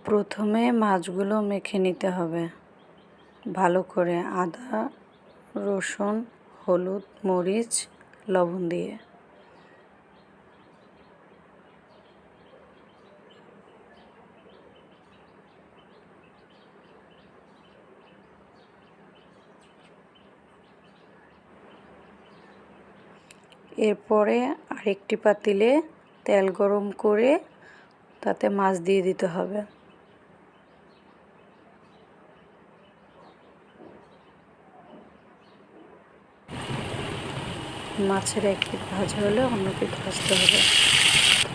প্রথমে মাছগুলো মেখে নিতে হবে ভালো করে, আদা, রসুন, হলুদ, মরিচ, লবণ দিয়ে। এরপরে আরেকটি পাতিলে তেল গরম করে তাতে মাছ দিয়ে দিতে হবে। মাছের এক পিঠ ভাজা হলে অন্য পিঠ ভাজতে হবে।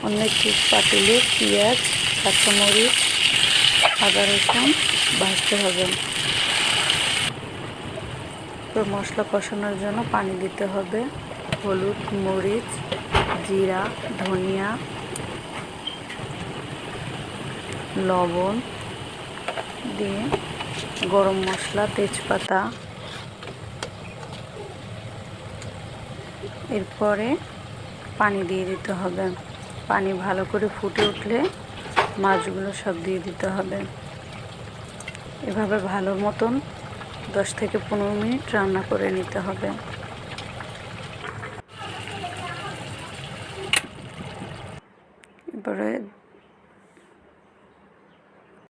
অন্য একটি পাতিলে পেঁয়াজ, কাঁচামরিচ, আদা, রসুন ভাজতে হবে। মশলা কষানোর জন্য পানি দিতে হবে। হলুদ, মরিচ, জিরা, ধনিয়া, লবণ দিয়ে গরম মশলা, তেজপাতা, এরপরে পানি দিয়ে দিতে হবে। পানি ভালো করে ফুটে উঠলে মাছগুলো সব দিয়ে দিতে হবে। এভাবে ভালো মতন 10 থেকে 15 মিনিট রান্না করে নিতে হবে। এরপরে